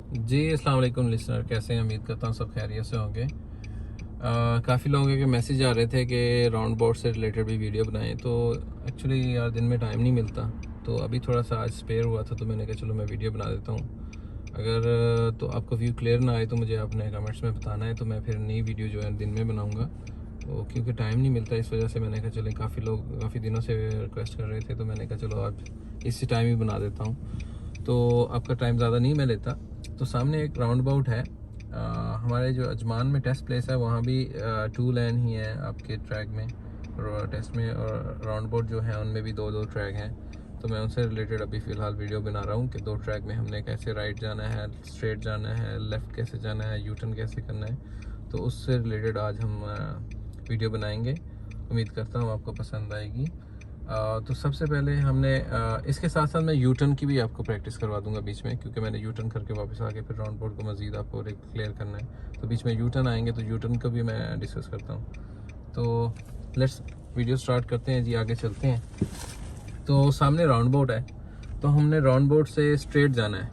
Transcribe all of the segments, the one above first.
जी अस्सलाम वालेकुम लिसनर, कैसे हैं? उम्मीद करता हूँ सब खैरियत से होंगे। काफ़ी लोगों के मैसेज आ रहे थे कि राउंड बोर्ड से रिलेटेड भी वीडियो बनाएं, तो एक्चुअली यार दिन में टाइम नहीं मिलता। तो अभी थोड़ा सा आज स्पेयर हुआ था, तो मैंने कहा चलो मैं वीडियो बना देता हूँ। अगर तो आपको व्यू क्लियर ना आए तो मुझे आपने कमेंट्स में बताना है, तो मैं फिर नई वीडियो जो है दिन में बनाऊँगा। तो क्योंकि टाइम नहीं मिलता, इस वजह से मैंने कहा चले, काफ़ी दिनों से रिक्वेस्ट कर रहे थे, तो मैंने कहा चलो आज इसी टाइम ही बना देता हूँ। तो आपका टाइम ज़्यादा नहीं मैं लेता। तो सामने एक राउंड अबाउट है, हमारे जो अजमान में टेस्ट प्लेस है, वहाँ भी 2 लेन ही है आपके ट्रैक में और टेस्ट में, और राउंड अबाउट जो है उनमें भी 2-2 ट्रैक हैं। तो मैं उनसे रिलेटेड अभी फ़िलहाल वीडियो बना रहा हूँ कि 2 ट्रैक में हमने कैसे राइट जाना है, स्ट्रेट जाना है, लेफ़्ट कैसे जाना है, यू टर्न कैसे करना है। तो उससे रिलेटेड आज हम वीडियो बनाएंगे। उम्मीद करता हूँ आपको पसंद आएगी। तो सबसे पहले हमने इसके साथ साथ मैं यू टर्न की भी आपको प्रैक्टिस करवा दूंगा बीच में, क्योंकि मैंने यू टर्न करके वापस आके फिर राउंड बोर्ड को मज़ीद आपको क्लियर करना है। तो बीच में यू टर्न आएंगे, तो यू टर्न का भी मैं डिस्कस करता हूँ। तो लेट्स वीडियो स्टार्ट करते हैं जी, आगे चलते हैं। तो सामने राउंड बोर्ड है, तो हमने राउंड बोर्ड से स्ट्रेट जाना है।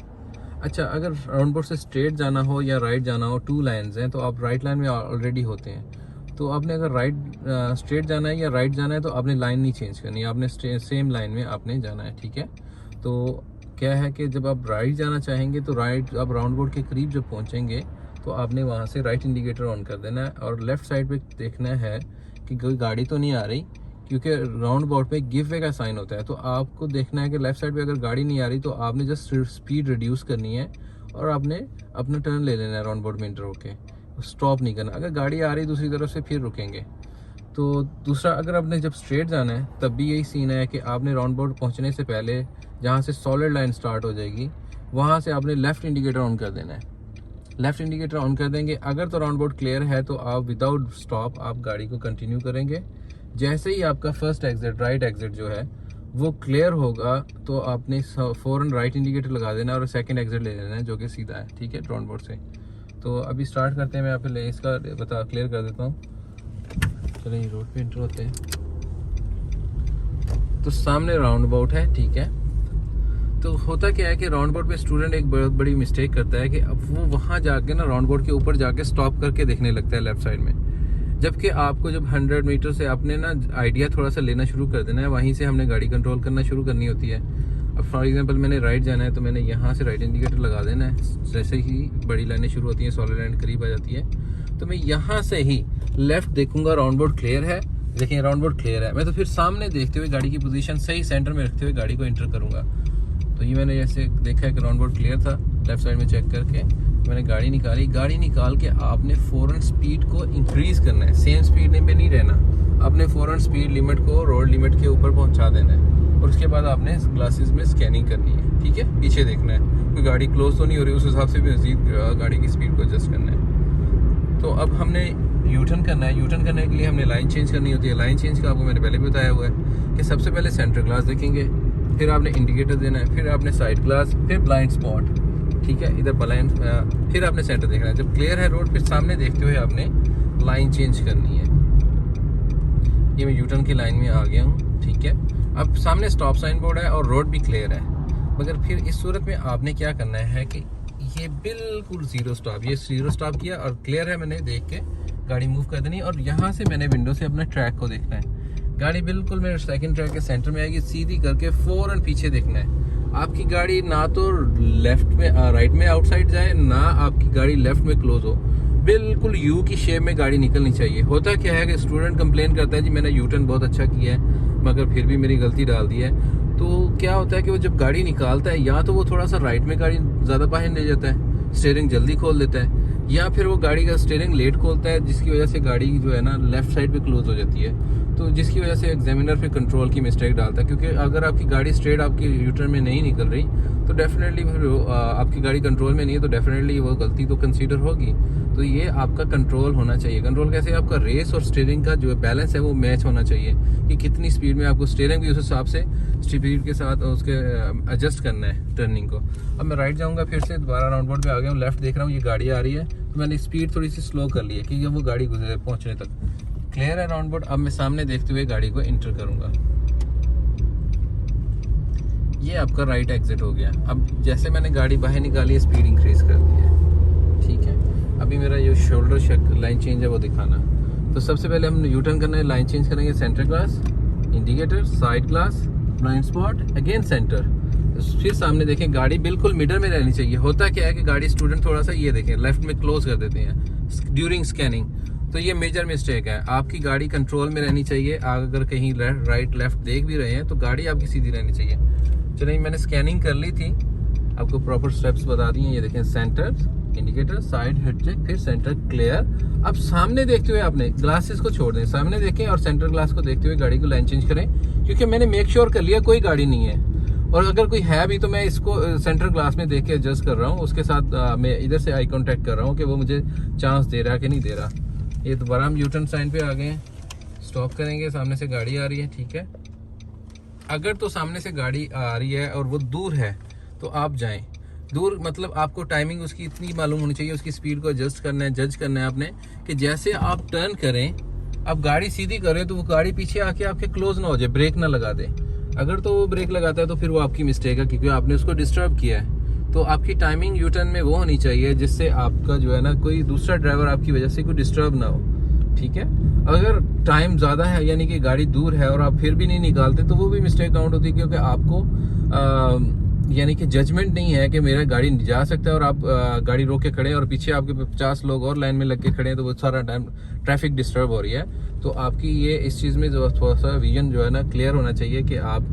अच्छा, अगर राउंड बोर्ड से स्ट्रेट जाना हो या राइट जाना हो, 2 लाइन्स हैं, तो आप राइट लाइन में ऑलरेडी होते हैं। तो आपने अगर स्ट्रेट जाना है या राइट जाना है, तो आपने लाइन नहीं चेंज करनी है, आपने सेम लाइन में आपने जाना है, ठीक है। तो क्या है कि जब आप राइट जाना चाहेंगे, तो राइट आप राउंड बोर्ड के करीब जब पहुंचेंगे, तो आपने वहां से राइट इंडिकेटर ऑन कर देना है और लेफ्ट साइड पे देखना है कि कोई गाड़ी तो नहीं आ रही, क्योंकि राउंड बोर्ड पे गिव वे का साइन होता है। तो आपको देखना है कि लेफ्ट साइड पे अगर गाड़ी नहीं आ रही, तो आपने जस्ट स्पीड रिड्यूस करनी है और आपने अपना टर्न ले लेना है राउंड बोर्ड में इंटर होके, स्टॉप नहीं करना। अगर गाड़ी आ रही दूसरी तरफ से, फिर रुकेंगे। तो दूसरा, अगर आपने जब स्ट्रेट जाना है, तब भी यही सीन है कि आपने राउंड बोर्ड पहुंचने से पहले जहां से सॉलिड लाइन स्टार्ट हो जाएगी, वहां से आपने लेफ्ट इंडिकेटर ऑन कर देना है। लेफ्ट इंडिकेटर ऑन कर देंगे अगर, तो राउंड बोर्ड क्लियर है, तो आप विदाउट स्टॉप आप गाड़ी को कंटिन्यू करेंगे। जैसे ही आपका फर्स्ट एग्जिट, राइट एग्जिट जो है वो क्लियर होगा, तो आपने फौरन राइट इंडिकेटर लगा देना और सेकंड एग्जिट ले लेना है, जो कि सीधा है, ठीक है, राउंड बोर्ड से। तो अभी स्टार्ट करते हैं, मैं पहले इसका क्लियर कर देता हूँ। चलिए रोड पे एंटर होते हैं। तो सामने राउंड अबाउट है, ठीक है। तो होता क्या है कि राउंड बोर्ड पे स्टूडेंट एक बहुत बड़ी मिस्टेक करता है कि अब वो वहां जाके ना राउंड बोर्ड के ऊपर जाके स्टॉप करके देखने लगता है लेफ्ट साइड में, जबकि आपको जब 100 मीटर से आपने ना आइडिया थोड़ा सा लेना शुरू कर देना है, वहीं से हमने गाड़ी कंट्रोल करना शुरू करनी होती है। अब फॉर एग्जांपल मैंने राइट जाना है, तो मैंने यहाँ से राइट इंडिकेटर लगा देना है। जैसे ही बड़ी लाइनें शुरू होती हैं, सॉलिड लाइन करीब आ जाती है, तो मैं यहाँ से ही लेफ्ट देखूंगा, राउंड बोर्ड क्लियर है। देखिए राउंड बोर्ड क्लियर है, मैं तो फिर सामने देखते हुए गाड़ी की पोजीशन सही सेंटर में रखते हुए गाड़ी को एंटर करूंगा। तो ये मैंने जैसे देखा है कि राउंड बोर्ड क्लियर था, लेफ्ट साइड में चेक करके मैंने गाड़ी निकाली। गाड़ी निकाल के आपने फ़ौरन स्पीड को इंक्रीज़ करना है, सेम स्पीड पे नहीं रहना। आपने फ़ौरन स्पीड लिमिट को रोड लिमिट के ऊपर पहुंचा देना है, और उसके बाद आपने ग्लासेस में स्कैनिंग करनी है, ठीक है। पीछे देखना है कोई गाड़ी क्लोज तो नहीं हो रही, उस हिसाब से भी मज़ीद गाड़ी की स्पीड को एडजस्ट करना है। तो अब हमने यू टर्न करना है। यू टर्न करने के लिए हमने लाइन चेंज करनी होती है। लाइन चेंज का आपको मैंने पहले भी बताया हुआ है कि सबसे पहले सेंटर ग्लास देखेंगे, फिर आपने इंडिकेटर देना है, फिर आपने साइड ग्लास, फिर ब्लाइंड स्पॉट, ठीक है, इधर ब्लाइंड, फिर आपने सेंटर देखना है। जब क्लियर है रोड, फिर सामने देखते हुए आपने लाइन चेंज करनी है। ये मैं यू टर्न की लाइन में आ गया हूँ, ठीक है। अब सामने स्टॉप साइन बोर्ड है और रोड भी क्लियर है, मगर फिर इस सूरत में आपने क्या करना है कि ये बिल्कुल जीरो स्टॉप, ये जीरो स्टॉप किया और क्लियर है, मैंने देख के गाड़ी मूव कर देनी। और यहाँ से मैंने विंडो से अपने ट्रैक को देखना है। गाड़ी बिल्कुल मेरे सेकंड ट्रैक के सेंटर में आएगी, सीधी करके फौरन पीछे देखना है। आपकी गाड़ी ना तो लेफ्ट में राइट में आउटसाइड जाए, ना आपकी गाड़ी लेफ्ट में क्लोज हो, बिल्कुल यू की शेप में गाड़ी निकलनी चाहिए। होता क्या है कि स्टूडेंट कंप्लेन करता है, जी मैंने यू टर्न बहुत अच्छा किया है, मगर फिर भी मेरी गलती डाल दी है। तो क्या होता है कि वो जब गाड़ी निकालता है, या तो वो थोड़ा सा राइट में गाड़ी ज़्यादा बाहर ले जाता है, स्टीयरिंग जल्दी खोल देता है, या फिर वो गाड़ी का स्टीयरिंग लेट खोलता है, जिसकी वजह से गाड़ी जो है ना लेफ्ट साइड पे क्लोज हो जाती है। तो जिसकी वजह से एग्जामिनर फिर कंट्रोल की मिस्टेक डालता है, क्योंकि अगर आपकी गाड़ी स्ट्रेट आपकी यू टर्न में नहीं निकल रही, तो डेफिनेटली फिर आपकी गाड़ी कंट्रोल में नहीं है, तो डेफिनेटली वो गलती तो कंसीडर होगी। तो ये आपका कंट्रोल होना चाहिए। कंट्रोल कैसे? आपका रेस और स्टीयरिंग का जो बैलेंस है वो मैच होना चाहिए, कि कितनी स्पीड में आपको स्टीयरिंग भी उस हिसाब से स्पीड के साथ उसके एडजस्ट करना है टर्निंग को। अब मैं राइट जाऊँगा, फिर से दोबारा राउंड बोर्ड पे आ गया हूँ, लेफ्ट देख रहा हूँ, ये गाड़ी आ रही है, तो मैंने स्पीड थोड़ी सी स्लो कर ली है कि वो गाड़ी गुजरे पहुँचने तक। क्लियर है राउंड बोर्ड। अब मैं सामने देखते हुए गाड़ी को इंटर करूंगा। ये आपका राइट एग्जिट हो गया। अब जैसे मैंने गाड़ी बाहर निकाली, स्पीड इंक्रीज कर दी। अभी मेरा ये शोल्डर लाइन चेंज है वो दिखाना। तो सबसे पहले हम यू टर्न करना है, लाइन चेंज करेंगे, centre glass, indicator, side glass, blind spot, again centre. फिर सामने देखें, गाड़ी बिल्कुल मिडल में रहनी चाहिए। होता क्या है कि गाड़ी स्टूडेंट थोड़ा सा ये देखें लेफ्ट में क्लोज कर देते हैं ड्यूरिंग स्कैनिंग, तो ये मेजर मिस्टेक है। आपकी गाड़ी कंट्रोल में रहनी चाहिए। अगर कहीं राइट लेफ्ट देख भी रहे हैं तो गाड़ी आपकी सीधी रहनी चाहिए। चलिए, मैंने स्कैनिंग कर ली थी, आपको प्रॉपर स्टेप्स बता दिए। ये देखें, centre, indicator, side, head check, फिर सेंटर क्लियर। अब सामने देखते हुए आपने ग्लासेस को छोड़ दें, सामने देखें और सेंटर ग्लास को देखते हुए गाड़ी को लाइन चेंज करें, क्योंकि मैंने मेक श्योर कर लिया कोई गाड़ी नहीं है। और अगर कोई है भी तो मैं इसको सेंटर ग्लास में देख के एडजस्ट कर रहा हूँ। उसके साथ मैं इधर से आई कांटेक्ट कर रहा हूँ कि वो मुझे चांस दे रहा है कि नहीं दे रहा। ये दोबारा हम यू टर्न साइन पे आ गए हैं, स्टॉप करेंगे, सामने से गाड़ी आ रही है, ठीक है। अगर तो सामने से गाड़ी आ रही है और वो दूर है तो आप जाएं। दूर मतलब आपको टाइमिंग उसकी इतनी मालूम होनी चाहिए, उसकी स्पीड को एडजस्ट करना है, जज करना है आपने कि जैसे आप टर्न करें, आप गाड़ी सीधी करें तो वो गाड़ी पीछे आके आपके क्लोज ना हो जाए, ब्रेक ना लगा दे। अगर तो वो ब्रेक लगाता है तो फिर वो आपकी मिस्टेक है, क्योंकि आपने उसको डिस्टर्ब किया है। तो आपकी टाइमिंग यू टर्न में वो होनी चाहिए जिससे आपका जो है ना कोई दूसरा ड्राइवर आपकी वजह से कोई डिस्टर्ब ना हो, ठीक है। अगर टाइम ज़्यादा है यानी कि गाड़ी दूर है और आप फिर भी नहीं निकालते तो वो भी मिस्टेक काउंट होती है, क्योंकि आपको यानी कि जजमेंट नहीं है कि मेरा गाड़ी जा सकता है और आप गाड़ी रोक के खड़े हैं और पीछे आपके 50 लोग और लाइन में लग के खड़े हैं, तो वो सारा टाइम ट्रैफिक डिस्टर्ब हो रही है। तो आपकी ये इस चीज़ में जो थोड़ा सा विजन जो है ना क्लियर होना चाहिए कि आप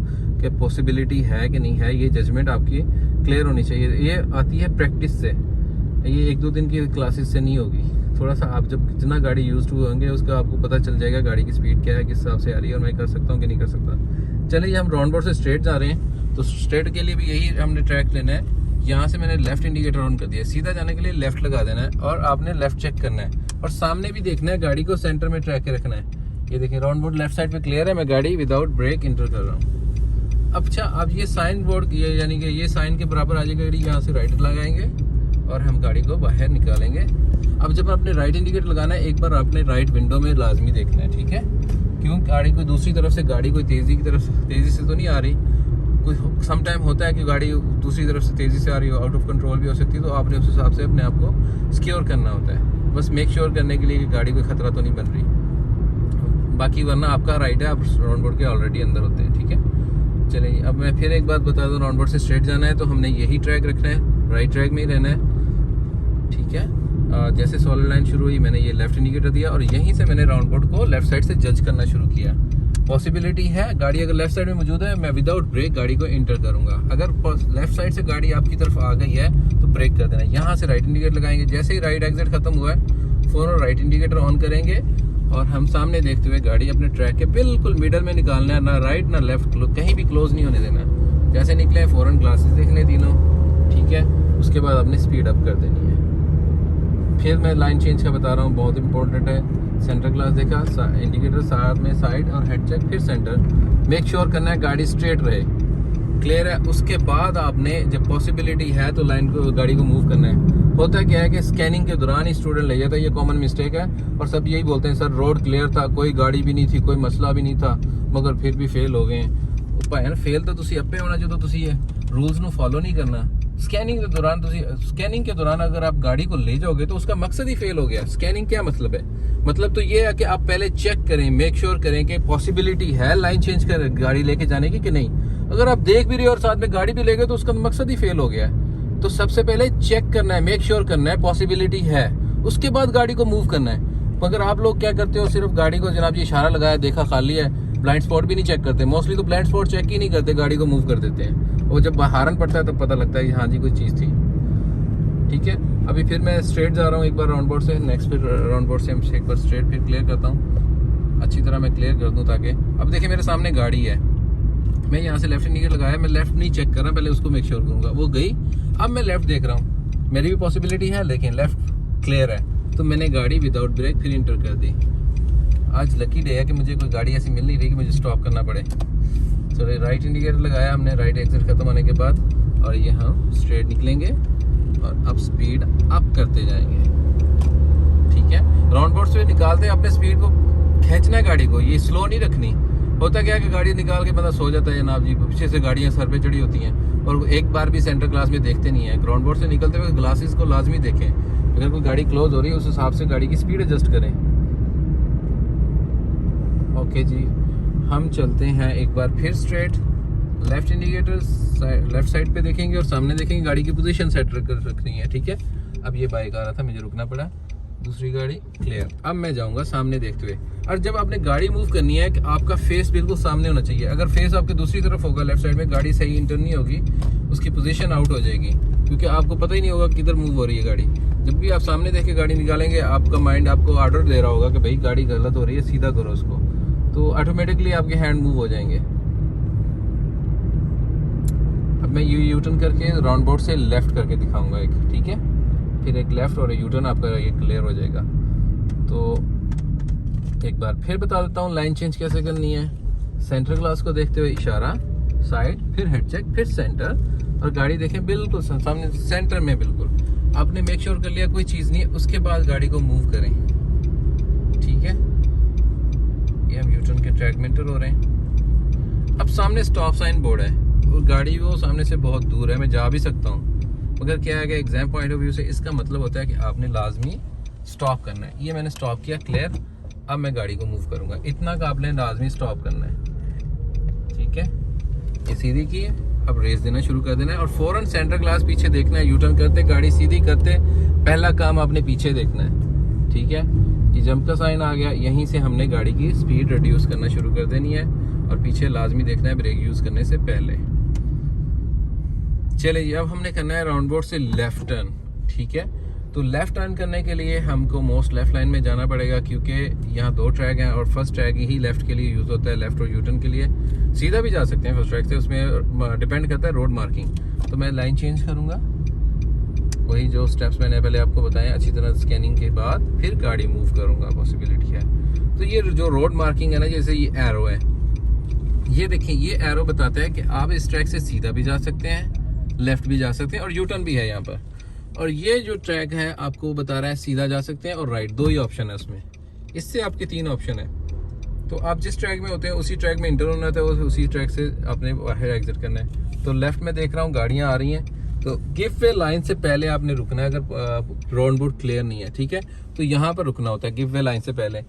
के पॉसिबिलिटी है कि नहीं है, ये जजमेंट आपकी क्लियर होनी चाहिए। ये आती है प्रैक्टिस से, ये 1-2 दिन की क्लासेस से नहीं होगी। थोड़ा सा आप जब जितना गाड़ी यूज टू होंगे उसका आपको पता चल जाएगा गाड़ी की स्पीड क्या है, किस हिसाब से आ रही है और मैं कर सकता हूँ कि नहीं कर सकता। चलिए, हम राउंड बोर्ड से स्ट्रेट जा रहे हैं, तो स्ट्रेट के लिए भी यही हमने ट्रैक लेना है। यहाँ से मैंने लेफ्ट इंडिकेटर ऑन कर दिया, सीधा जाने के लिए लेफ्ट लगा देना है और आपने लेफ्ट चेक करना है और सामने भी देखना है, गाड़ी को सेंटर में ट्रैक के रखना है। ये देखिए, राउंड बोर्ड लेफ्ट साइड पे क्लियर है, मैं गाड़ी विदाउट ब्रेक इंटर कर रहा हूँ। अच्छा, अब ये साइन बोर्ड यानी कि ये साइन के बराबर आ जाएगी गाड़ी, यहाँ से राइट लगाएंगे और हम गाड़ी को बाहर निकालेंगे। अब जब आपने राइट इंडिकेटर लगाना है, एक बार आपने राइट विंडो में लाजमी देखना है, ठीक है। क्यों, गाड़ी कोई दूसरी तरफ से गाड़ी कोई तेजी से तो नहीं आ रही। कोई सम टाइम होता है कि गाड़ी दूसरी तरफ से तेजी से आ रही हो, आउट ऑफ कंट्रोल भी हो सकती है, तो आपने उस हिसाब से अपने आप को सिक्योर करना होता है, बस मेक श्योर करने के लिए कि गाड़ी कोई खतरा तो नहीं बन रही। बाकी वरना आपका राइट है, आप राउंड बोर्ड के ऑलरेडी अंदर होते हैं, ठीक है। चलिए, अब मैं फिर एक बात बता दूं, राउंड बोर्ड से स्ट्रेट जाना है तो हमने यही ट्रैक रखना है, राइट ट्रैक में ही रहना है, ठीक है। जैसे सॉलिड लाइन शुरू हुई, मैंने ये लेफ्ट इंडिकेटर दिया और यहीं से मैंने राउंड बोर्ड को लेफ्ट साइड से जज करना शुरू किया। पॉसिबिलिटी है गाड़ी अगर लेफ्ट साइड में मौजूद है, मैं विदाउट ब्रेक गाड़ी को इंटर करूंगा। अगर लेफ्ट साइड से गाड़ी आपकी तरफ आ गई है तो ब्रेक कर देना। यहाँ से राइट इंडिकेटर लगाएंगे, जैसे ही राइट एग्जिट खत्म हुआ है फौरन राइट इंडिकेटर ऑन करेंगे और हम सामने देखते हुए गाड़ी अपने ट्रैक के बिल्कुल मिडल में निकालना है, ना राइट ना लेफ्ट, कहीं भी क्लोज नहीं होने देना। जैसे निकले फौरन ग्लासेस देखने तीनों, ठीक है। उसके बाद आपने स्पीड अप कर देनी है। फिर मैं लाइन चेंज का बता रहा हूँ, बहुत इंपॉर्टेंट है। सेंटर ग्लास देखा, इंडिकेटर साथ में, साइड और हेड चेक, फिर सेंटर। मेक श्योर करना है गाड़ी स्ट्रेट रहे, क्लियर है। उसके बाद आपने जब पॉसिबिलिटी है तो लाइन को गाड़ी को मूव करना है। होता क्या है कि स्कैनिंग के दौरान ही स्टूडेंट ले जाता है, ये कॉमन मिस्टेक है और सब यही बोलते हैं सर रोड क्लियर था, कोई गाड़ी भी नहीं थी, कोई मसला भी नहीं था, मगर फिर भी फेल हो गए। भाई फेल तो तुसी अपे होना जो तुसी रूल्स ਨੂੰ फॉलो नहीं करना। स्कैनिंग के दौरान अगर आप गाड़ी को ले जाओगे तो उसका मकसद ही फेल हो गया। स्कैनिंग क्या मतलब है? मतलब तो ये है कि आप पहले चेक करें, मेक श्योर करें कि पॉसिबिलिटी है लाइन चेंज कर गाड़ी लेके जाने की कि नहीं। अगर आप देख भी रहे हो और साथ में गाड़ी भी ले गए तो उसका मकसद ही फेल हो गया। तो सबसे पहले चेक करना है, मेक श्योर करना है पॉसिबिलिटी है, उसके बाद गाड़ी को मूव करना है। मगर आप लोग क्या करते हो, सिर्फ गाड़ी को जनाब जी इशारा लगाया, देखा खाली है, ब्लाइंड स्पॉट भी नहीं चेक करते। मोस्टली तो ब्लाइंड स्पॉट चेक ही नहीं करते, गाड़ी को मूव कर देते हैं। और जब हारन पड़ता है तब पता लगता है कि हाँ जी कोई चीज़ थी, ठीक है। अभी फिर मैं स्ट्रेट जा रहा हूँ एक बार राउंड बोर्ड से, नेक्स्ट फिर राउंड बोर्ड से हम एक बार स्ट्रेट फिर क्लियर करता हूँ, अच्छी तरह मैं क्लियर कर दूँ ताकि अब देखिए मेरे सामने गाड़ी है, मैं यहाँ से लेफ्ट इंडिकेटर लगाया, मैं लेफ्ट नहीं चेक कर रहा, पहले उसको मेक श्योर करूँगा। वो गई, अब मैं लेफ्ट देख रहा हूँ, मेरी भी पॉसिबिलिटी है लेकिन लेफ्ट क्लियर है, तो मैंने गाड़ी विदाउट ब्रेक फिर इंटर कर दी। आज लकी डे है कि मुझे कोई गाड़ी ऐसी मिल नहीं रही कि मुझे स्टॉप करना पड़े। चलो राइट इंडिकेटर लगाया हमने, राइट एग्जिट खत्म होने के बाद, और ये हम स्ट्रेट निकलेंगे और अब स्पीड अप करते जाएंगे, ठीक है। राउंड बोर्ड से निकालते अपने स्पीड को खींचना है गाड़ी को, ये स्लो नहीं रखनी। होता क्या है कि गाड़ी निकाल के बंदा सो जाता है जनाब जी, पीछे से गाड़ियाँ सर पे चढ़ी होती हैं और एक बार भी सेंटर ग्लास में देखते नहीं है। ग्राउंड बोर्ड से निकलते हुए ग्लासेस को लाजमी देखें, अगर कोई गाड़ी क्लोज हो रही है उस हिसाब से गाड़ी की स्पीड एडजस्ट करें। ओके जी, हम चलते हैं एक बार फिर straight. Left indicator left side पे देखेंगे और सामने देखेंगे, गाड़ी की पोजीशन सेट रखनी है, ठीक है। अब ये बाइक आ रहा था, मुझे रुकना पड़ा, दूसरी गाड़ी क्लियर। अब मैं जाऊंगा सामने देखते हुए। और जब आपने गाड़ी मूव करनी है कि आपका फेस बिल्कुल सामने होना चाहिए। अगर फेस आपके दूसरी तरफ होगा लेफ्ट साइड में, गाड़ी सही इंटर नहीं होगी, उसकी पोजीशन आउट हो जाएगी, क्योंकि आपको पता ही नहीं होगा किधर मूव हो रही है गाड़ी। जब भी आप सामने देख के गाड़ी निकालेंगे, आपका माइंड आपको ऑर्डर दे रहा होगा कि भाई गाड़ी गलत हो रही है, सीधा करो उसको, तो ऑटोमेटिकली आपके हैंड मूव हो जाएंगे। अब मैं यू टर्न करके राउंड बोर्ड से लेफ्ट करके दिखाऊंगा एक, ठीक है। फिर एक लेफ्ट और यू टर्न आपका ये क्लियर हो जाएगा। तो एक बार फिर बता देता हूँ लाइन चेंज कैसे करनी है। सेंटर ग्लास को देखते हुए इशारा, साइड, फिर हेड चेक, फिर सेंटर, और गाड़ी देखें बिल्कुल सामने सेंटर में। बिल्कुल आपने मेक श्योर कर लिया कोई चीज़ नहीं है, उसके बाद गाड़ी को मूव करें, ठीक है। ये हम यू टर्न के ट्रैक में एंटर हो रहे हैं। अब सामने स्टॉप साइन बोर्ड है और गाड़ी वो सामने से बहुत दूर है, मैं जा भी सकता हूँ, मगर क्या है कि एग्जाम पॉइंट ऑफ व्यू से इसका मतलब होता है कि आपने लाजमी स्टॉप करना है। ये मैंने स्टॉप किया, क्लियर। अब मैं गाड़ी को मूव करूंगा, इतना का आपने लाजमी स्टॉप करना है, ठीक है। ये सीधी की, अब रेस देना शुरू कर देना है और फौरन सेंटर ग्लास पीछे देखना है। यू टर्न करते, गाड़ी सीधी करते, पहला काम आपने पीछे देखना है, ठीक है। ये जंप का साइन आ गया, यहीं से हमने गाड़ी की स्पीड रिड्यूस करना शुरू कर देनी है और पीछे लाजमी देखना है ब्रेक यूज करने से पहले। चलिए अब हमने करना है राउंड बोर्ड से लेफ्ट टर्न, ठीक है। तो लेफ्ट टर्न करने के लिए हमको मोस्ट लेफ्ट लाइन में जाना पड़ेगा, क्योंकि यहाँ दो ट्रैक हैं और फर्स्ट ट्रैक ही लेफ्ट के लिए यूज होता है, लेफ्ट और यू टर्न के लिए। सीधा भी जा सकते हैं फर्स्ट ट्रैक से, उसमें डिपेंड करता है रोड मार्किंग। तो मैं लाइन चेंज करूंगा, वही जो स्टेप्स मैंने पहले आपको बताए, अच्छी तरह स्कैनिंग के बाद फिर गाड़ी मूव करूंगा, पॉसिबिलिटी है। तो ये जो रोड मार्किंग है ना, जैसे ये एरो है, ये देखिए, ये एरो बताता है कि आप इस ट्रैक से सीधा भी जा सकते हैं, लेफ्ट भी जा सकते हैं और यू टर्न भी है यहाँ पर। और ये जो ट्रैक है आपको बता रहा है सीधा जा सकते हैं और राइट, दो ही ऑप्शन है उसमें। इससे आपके तीन ऑप्शन है। तो आप जिस ट्रैक में होते हैं उसी ट्रैक में इंटर होना है, उसी ट्रैक से आपने बाहर एग्जिट करना है। तो लेफ्ट में देख रहा हूँ गाड़ियाँ आ रही हैं, तो गिव वे लाइन से पहले आपने रुकना है अगर राउंड बोर्ड क्लियर नहीं है, ठीक है। तो यहाँ पर रुकना होता है गिव वे लाइन से पहले।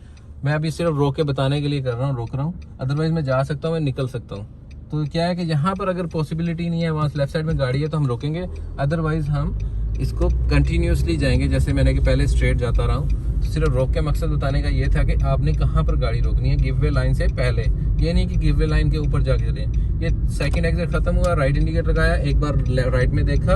मैं अभी सिर्फ रोक के बताने के लिए कर रहा हूँ, रोक रहा हूँ, अदरवाइज मैं जा सकता हूँ, मैं निकल सकता हूँ। तो क्या है कि यहाँ पर अगर पॉसिबिलिटी नहीं है, वहाँ लेफ्ट साइड में गाड़ी है तो हम रोकेंगे, अदरवाइज हम इसको कंटिन्यूसली जाएंगे। जैसे मैंने कि पहले स्ट्रेट जाता रहा हूँ, तो सिर्फ रोक के मकसद बताने का ये था कि आपने कहाँ पर गाड़ी रोकनी है गिव वे लाइन से पहले। ये नहीं कि गिव वे लाइन के ऊपर जाके चले। ये सेकंड एग्जिट खत्म हुआ, राइट इंडिकेटर लगाया, एक बार राइट में देखा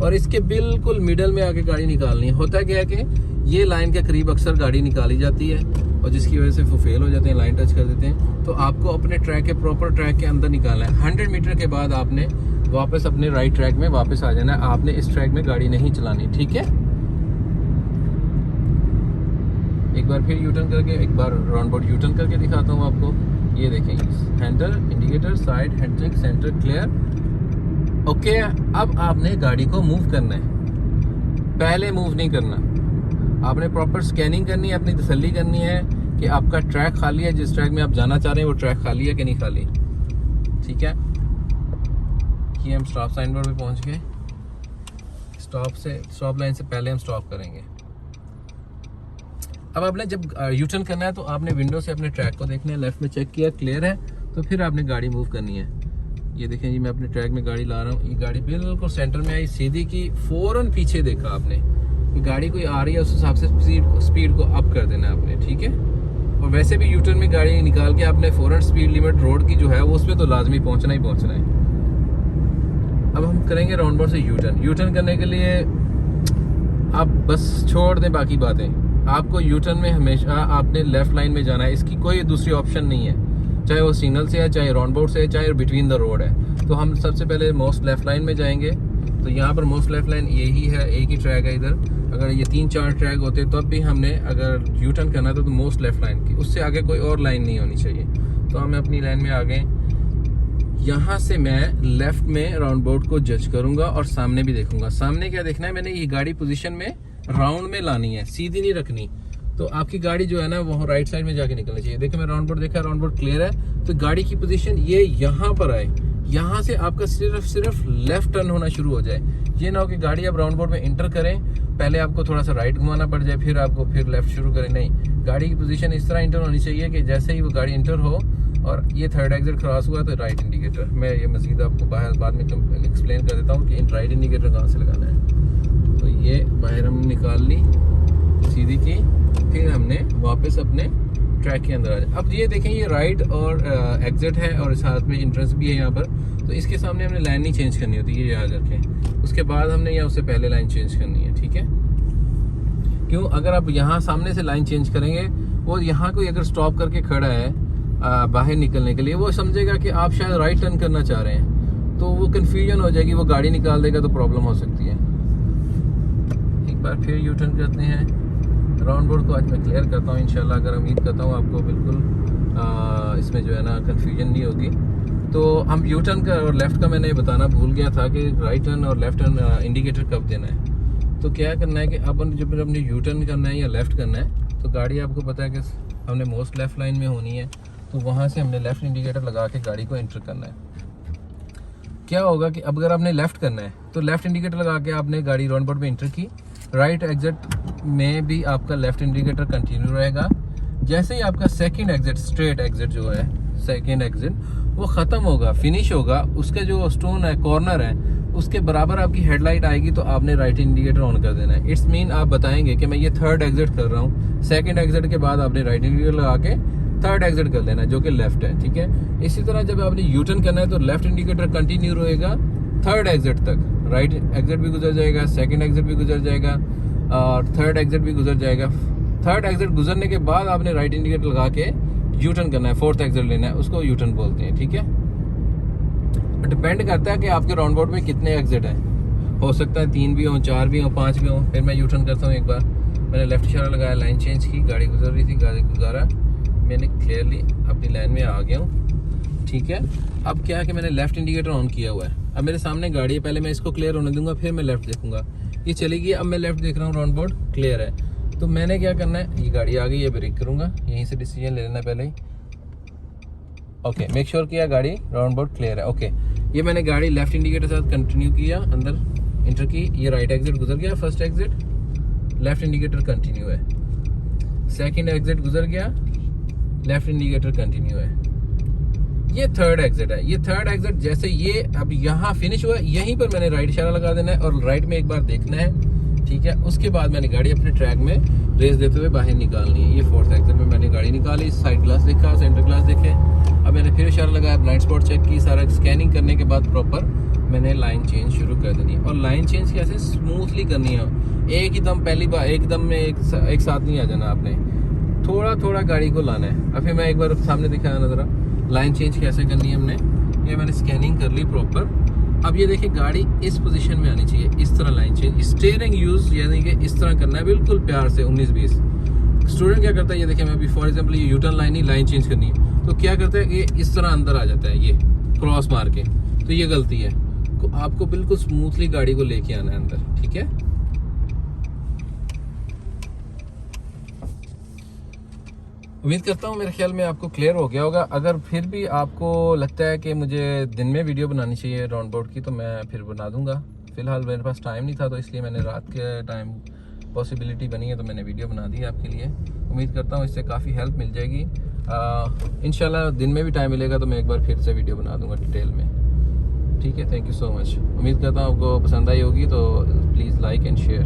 और इसके बिल्कुल मिडल में आके गाड़ी निकालनी है। होता क्या है कि ये लाइन के करीब अक्सर गाड़ी निकाली जाती है और जिसकी वजह से वो फेल हो जाते हैं, लाइन टच कर देते हैं। तो आपको अपने ट्रैक के प्रॉपर ट्रैक के अंदर निकालना है। 100 मीटर के बाद आपने वापस अपने राइट ट्रैक में वापस आ जाना है। आपने इस ट्रैक में गाड़ी नहीं चलानी, ठीक है। एक बार फिर यू टर्न करके, एक बार राउंड बोर्ड यू टर्न करके दिखाता हूँ आपको। ये देखेंगे, centre, indicator, side, head check, centre, clear. Okay, अब आपने गाड़ी को मूव करना है, पहले मूव नहीं करना। आपने प्रॉपर स्कैनिंग करनी है, अपनी तसल्ली करनी है कि आपका ट्रैक खाली है, जिस ट्रैक में आप जाना चाह रहे हैं वो ट्रैक खाली है कि नहीं खाली, ठीक है। कि हम स्टॉप साइन बोर्ड पे पहुंच गए। स्टॉप लाइन से पहले हम स्टॉप करेंगे। अब आपने जब यू टर्न करना है तो आपने विंडो से अपने ट्रैक को देखना है, लेफ्ट में चेक किया, क्लियर है, तो फिर आपने गाड़ी मूव करनी है। ये देखें जी, मैं अपने ट्रैक में गाड़ी ला रहा हूँ, ये गाड़ी बिल्कुल सेंटर में आई, सीधी की, फौरन पीछे देखा आपने कि गाड़ी कोई आ रही है, उस हिसाब से स्पीड को अप कर देना है आपने, ठीक है। और वैसे भी यू टर्न में गाड़ी निकाल के आपने फौरन स्पीड लिमिट रोड की जो है वो उसमें तो लाजमी पहुंचना ही पहुंचना है। अब हम करेंगे राउंड बोर्ड से यू टर्न। यू टर्न करने के लिए आप बस छोड़ दें बाकी बातें, आपको यू टर्न में हमेशा आपने लेफ्ट लाइन में जाना है, इसकी कोई दूसरी ऑप्शन नहीं है, चाहे वो सिग्नल से है, चाहे राउंड बोर्ड से है, चाहे बिटवीन द रोड है। तो हम सबसे पहले मोस्ट लेफ्ट लाइन में जाएंगे। तो यहाँ पर मोस्ट लेफ्ट लाइन यही है, एक ही ट्रैक है इधर। अगर ये 3-4 ट्रैक होते तब भी हमने अगर यू टर्न करना था तो मोस्ट लेफ्ट लाइन की, उससे आगे कोई और लाइन नहीं होनी चाहिए। तो हम अपनी लाइन में आ गए। यहाँ से मैं लेफ्ट में राउंड बोर्ड को जज करूंगा और सामने भी देखूंगा। सामने क्या देखना है, मैंने ये गाड़ी पोजीशन में राउंड में लानी है, सीधी नहीं रखनी। तो आपकी गाड़ी जो है ना वो राइट साइड में जाके निकलनी चाहिए। देखो मैं राउंड बोर्ड देखा, राउंड बोर्ड क्लियर है, तो गाड़ी की पोजीशन ये यहाँ पर आए, यहाँ से आपका सिर्फ लेफ्ट टर्न होना शुरू हो जाए। ये ना हो कि गाड़ी आप राउंड बोर्ड में इंटर करें, पहले आपको थोड़ा सा राइट घुमाना पड़ जाए, फिर आपको फिर लेफ्ट शुरू करें। नहीं, गाड़ी की पोजीशन इस तरह इंटर होनी चाहिए कि जैसे ही वो गाड़ी इंटर हो और ये थर्ड एग्जिट क्रॉस हुआ तो राइट इंडिकेटर, मैं ये मजीद आपको बाद में एक्सप्लेन कर देता हूँ कि राइट इंडिकेटर कहाँ से लगाना है। तो ये बाहर हमने निकाल ली सीधी की, फिर हमने वापस अपने ट्रैक के अंदर आ जाए। अब ये देखें, ये राइट और एग्जिट है और साथ में एंट्रेंस भी है यहाँ पर, तो इसके सामने हमने लाइन नहीं चेंज करनी होती, ये याद रखें। उसके बाद हमने या उससे पहले लाइन चेंज करनी है, ठीक है। क्यों? अगर आप यहाँ सामने से लाइन चेंज करेंगे, वो यहाँ कोई अगर स्टॉप करके खड़ा है बाहर निकलने के लिए, वो समझेगा कि आप शायद राइट टर्न करना चाह रहे हैं, तो वो कन्फ्यूजन हो जाएगी, वो गाड़ी निकाल देगा तो प्रॉब्लम हो सकती है। एक बार फिर यू टर्न करते हैं। राउंड बोर्ड को आज मैं क्लियर करता हूँ इंशाल्लाह, अगर उम्मीद करता हूँ आपको बिल्कुल इसमें जो है ना कन्फ्यूजन नहीं होगी। तो हम यू टर्न का और लेफ़्ट का मैंने बताना भूल गया था कि राइट टर्न और लेफ़्ट टर्न इंडिकेटर कब देना है। तो क्या करना है कि अपन जब अपने यू टर्न करना है या लेफ़्ट करना है, तो गाड़ी आपको पता है कि हमने मोस्ट लेफ़्ट लाइन में होनी है, तो वहाँ से हमने लेफ़्ट इंडिकेटर लगा के गाड़ी को एंटर करना है। क्या होगा कि अब अगर आपने लेफ़्ट करना है तो लेफ़्ट इंडिकेटर लगा के आपने गाड़ी राउंड बोर्ड में एंटर की, राइट एग्जिट में भी आपका लेफ़्ट इंडिकेटर कंटिन्यू रहेगा। जैसे ही आपका सेकंड एग्जिट, स्ट्रेट एग्जिट जो है सेकंड एग्जिट, वो ख़त्म होगा, फिनिश होगा, उसका जो स्टोन है, कॉर्नर है, उसके बराबर आपकी हेडलाइट आएगी, तो आपने राइट इंडिकेटर ऑन कर देना है। इट्स मीन आप बताएंगे कि मैं ये थर्ड एग्जिट कर रहा हूँ, सेकंड एग्जिट के बाद आपने राइट इंडिकेटर लगा के थर्ड एग्जिट कर लेना है जो कि लेफ्ट है, ठीक है। इसी तरह जब आपने यू टर्न करना है तो लेफ्ट इंडिकेटर कंटिन्यू रहेगा थर्ड एग्जिट तक, राइट एग्जिट भी गुजर जाएगा, सेकंड एग्जिट भी गुजर जाएगा और थर्ड एग्जिट भी गुजर जाएगा। थर्ड एग्जिट गुजरने के बाद आपने राइट इंडिकेटर लगा के यू टर्न करना है, फोर्थ एग्जिट लेना है, उसको यू टर्न बोलते हैं, ठीक है। डिपेंड करता है कि आपके राउंड बोर्ड में कितने एग्जिट हैं, हो सकता है 3 भी हो, 4 भी हो, 5 भी हो। फिर मैं यू टर्न करता हूँ। एक बार मैंने लेफ्ट इशारा लगाया, लाइन चेंज की, गाड़ी गुजर रही थी, गाड़ी गुजारा, मैंने क्लियरली अपनी लाइन में आ गया हूँ, ठीक है। अब क्या है कि मैंने लेफ्ट इंडिकेटर ऑन किया हुआ है, अब मेरे सामने गाड़ी है, पहले मैं इसको क्लियर होने दूंगा, फिर मैं लेफ्ट देखूंगा, ये चलेगी। अब मैं लेफ्ट देख रहा हूँ, राउंड बोर्ड क्लियर है, तो मैंने क्या करना है, ये गाड़ी आ गई है, ब्रेक करूंगा, यहीं से डिसीजन ले लेना पहले ही। ओके, मेक श्योर किया गाड़ी राउंड बोर्ड क्लियर है। ओके, ये मैंने गाड़ी लेफ्ट इंडिकेटर के साथ कंटिन्यू किया, अंदर इंटर की, ये राइट एग्जिट गुजर गया, first exit, left indicator continue है, सेकंड एग्जिट गुजर गया, लेफ्ट इंडिकेटर कंटिन्यू है, ये थर्ड एग्जिट है। ये थर्ड एग्जिट जैसे ये अब यहाँ फिनिश हुआ, यहीं पर मैंने राइट इशारा लगा देना है और राइट में एक बार देखना है, ठीक है। उसके बाद मैंने गाड़ी अपने ट्रैक में रेस देते हुए बाहर निकालनी है। ये फोर्थ एग्जिट में मैंने गाड़ी निकाली, साइड ग्लास देखा, सेंटर ग्लास देखे, अब मैंने फिर इशारा लगाया, ब्लाइंड स्पॉट चेक की, सारा स्कैनिंग करने के बाद प्रॉपर मैंने लाइन चेंज शुरू कर देनी है। और लाइन चेंज कैसे स्मूथली करनी है, एक ही दम पहली बार एकदम में एक साथ नहीं आ जाना, आपने थोड़ा थोड़ा गाड़ी को लाना है। अब फिर मैं एक बार सामने दिखाया ना जरा, लाइन चेंज कैसे करनी है हमने, ये मैंने स्कैनिंग कर ली प्रॉपर। अब ये देखिए गाड़ी इस पोजीशन में आनी चाहिए, इस तरह लाइन चेंज, स्टीयरिंग यूज यानी कि इस तरह करना है, बिल्कुल प्यार से 19-20। स्टूडेंट क्या करता है, ये देखिए मैं अभी फॉर एग्जांपल ये यूटर्न लाइन ही लाइन चेंज करनी है, तो क्या करता है, ये इस तरह अंदर आ जाता है, ये क्रॉस मार के, तो ये गलती है। तो आपको बिल्कुल स्मूथली गाड़ी को लेके आना है अंदर, ठीक है। उम्मीद करता हूँ मेरे ख्याल में आपको क्लियर हो गया होगा। अगर फिर भी आपको लगता है कि मुझे दिन में वीडियो बनानी चाहिए राउंड बोर्ड की, तो मैं फिर बना दूंगा। फिलहाल मेरे पास टाइम नहीं था, तो इसलिए मैंने रात के टाइम पॉसिबिलिटी बनी है, तो मैंने वीडियो बना दी आपके लिए। उम्मीद करता हूँ इससे काफ़ी हेल्प मिल जाएगी। इंशाल्लाह दिन में भी टाइम मिलेगा तो मैं एक बार फिर से वीडियो बना दूंगा डिटेल में, ठीक है। Thank you so much. उम्मीद करता हूँ आपको पसंद आई होगी, तो प्लीज़ लाइक एंड शेयर।